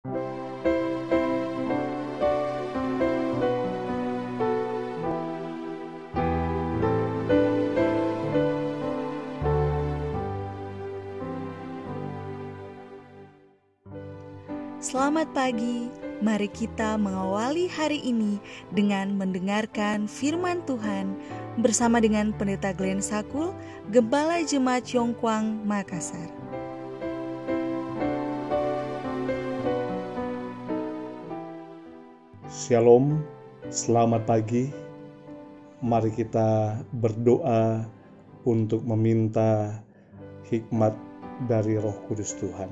Selamat pagi, mari kita mengawali hari ini dengan mendengarkan firman Tuhan bersama dengan Pendeta Glenn Sakul, Gembala Jemaat Yongkwang, Makassar. Shalom, selamat pagi. Mari kita berdoa untuk meminta hikmat dari Roh Kudus Tuhan.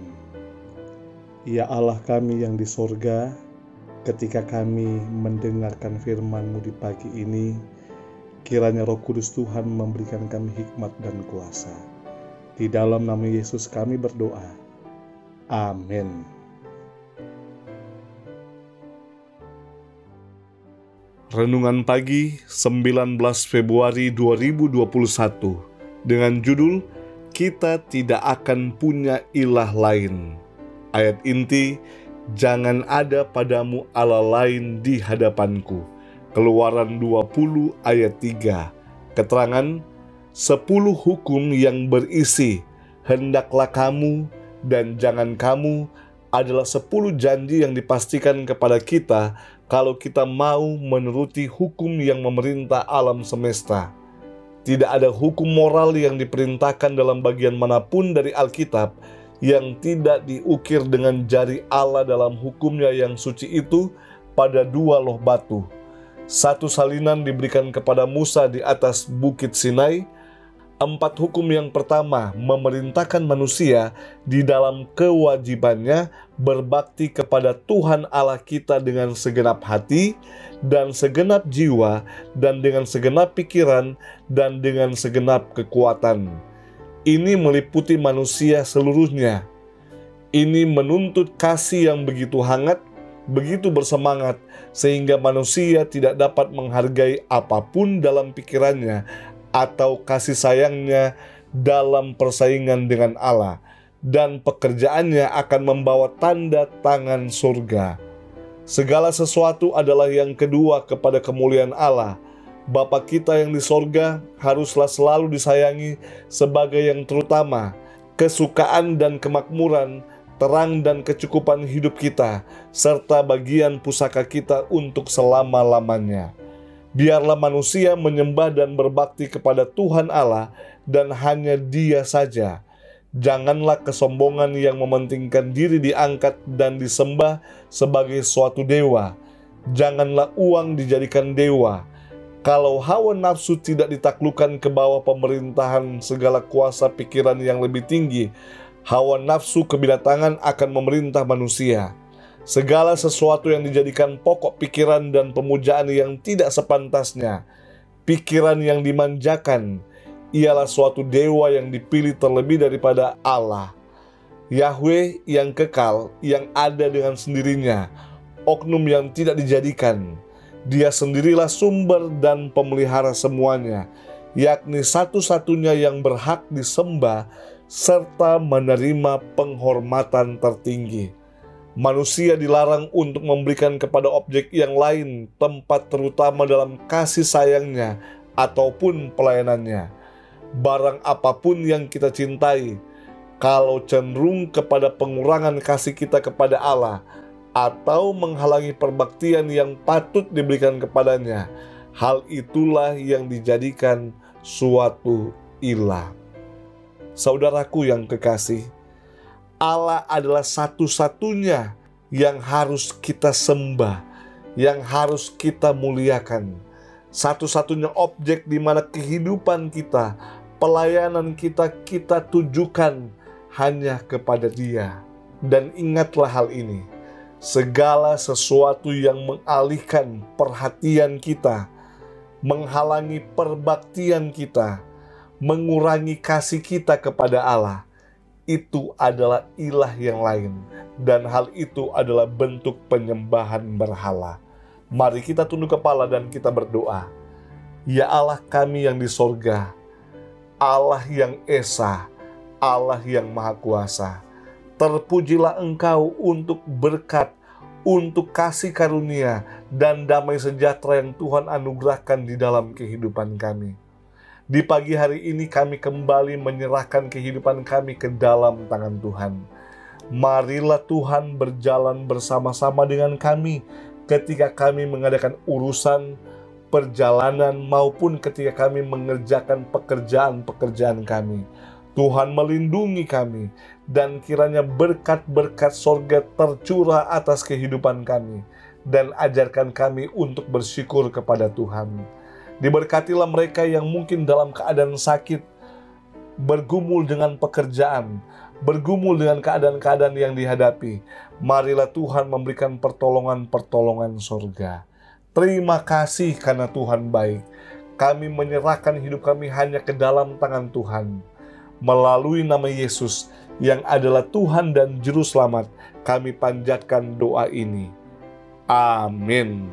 Ya Allah kami yang di sorga, ketika kami mendengarkan firman-Mu di pagi ini, kiranya Roh Kudus Tuhan memberikan kami hikmat dan kuasa. Di dalam nama Yesus kami berdoa. Amin. Renungan pagi 19 Februari 2021 dengan judul Kita Tidak Akan Punya Ilah Lain. Ayat inti, jangan ada padamu Allah lain di hadapanku. Keluaran 20 ayat 3. Keterangan 10 hukum yang berisi hendaklah kamu dan jangan kamu adalah 10 janji yang dipastikan kepada kita kalau kita mau menuruti hukum yang memerintah alam semesta. Tidak ada hukum moral yang diperintahkan dalam bagian manapun dari Alkitab yang tidak diukir dengan jari Allah dalam hukumnya yang suci itu pada 2 loh batu. 1 salinan diberikan kepada Musa di atas bukit Sinai. 4 hukum yang pertama memerintahkan manusia di dalam kewajibannya berbakti kepada Tuhan Allah kita dengan segenap hati dan segenap jiwa dan dengan segenap pikiran dan dengan segenap kekuatan. Ini meliputi manusia seluruhnya. Ini menuntut kasih yang begitu hangat, begitu bersemangat, sehingga manusia tidak dapat menghargai apapun dalam pikirannya atau kasih sayangnya dalam persaingan dengan Allah, dan pekerjaannya akan membawa tanda tangan surga. Segala sesuatu adalah yang kedua kepada kemuliaan Allah. Bapa kita yang di sorga haruslah selalu disayangi sebagai yang terutama. Kesukaan dan kemakmuran, terang dan kecukupan hidup kita, serta bagian pusaka kita untuk selama-lamanya. Biarlah manusia menyembah dan berbakti kepada Tuhan Allah dan hanya Dia saja. Janganlah kesombongan yang mementingkan diri diangkat dan disembah sebagai suatu dewa. Janganlah uang dijadikan dewa. Kalau hawa nafsu tidak ditaklukkan ke bawah pemerintahan segala kuasa pikiran yang lebih tinggi, hawa nafsu kebinatangan akan memerintah manusia. Segala sesuatu yang dijadikan pokok pikiran dan pemujaan yang tidak sepantasnya, pikiran yang dimanjakan, ialah suatu dewa yang dipilih terlebih daripada Allah. Yahweh yang kekal, yang ada dengan sendirinya, oknum yang tidak dijadikan. Dia sendirilah sumber dan pemelihara semuanya, yakni satu-satunya yang berhak disembah serta menerima penghormatan tertinggi. Manusia dilarang untuk memberikan kepada objek yang lain tempat terutama dalam kasih sayangnya ataupun pelayanannya. Barang apapun yang kita cintai, kalau cenderung kepada pengurangan kasih kita kepada Allah atau menghalangi perbaktian yang patut diberikan kepadanya, hal itulah yang dijadikan suatu ilah. Saudaraku yang kekasih, Allah adalah satu-satunya yang harus kita sembah, yang harus kita muliakan. Satu-satunya objek di mana kehidupan kita, pelayanan kita tujukan hanya kepada Dia. Dan ingatlah hal ini, segala sesuatu yang mengalihkan perhatian kita, menghalangi perbaktian kita, mengurangi kasih kita kepada Allah, itu adalah ilah yang lain, dan hal itu adalah bentuk penyembahan berhala. Mari kita tunduk kepala dan kita berdoa. Ya Allah kami yang di sorga, Allah yang Esa, Allah yang Maha Kuasa, Terpujilah Engkau untuk berkat, untuk kasih karunia, dan damai sejahtera yang Tuhan anugerahkan di dalam kehidupan kami. Di pagi hari ini kami kembali menyerahkan kehidupan kami ke dalam tangan Tuhan. Marilah Tuhan berjalan bersama-sama dengan kami ketika kami mengadakan urusan, perjalanan, maupun ketika kami mengerjakan pekerjaan-pekerjaan kami. Tuhan melindungi kami, dan kiranya berkat-berkat sorga tercurah atas kehidupan kami, dan ajarkan kami untuk bersyukur kepada Tuhan. Diberkatilah mereka yang mungkin dalam keadaan sakit, bergumul dengan pekerjaan, bergumul dengan keadaan-keadaan yang dihadapi. Marilah Tuhan memberikan pertolongan-pertolongan sorga. Terima kasih karena Tuhan baik. Kami menyerahkan hidup kami hanya ke dalam tangan Tuhan. Melalui nama Yesus yang adalah Tuhan dan Juru Selamat, kami panjatkan doa ini. Amin.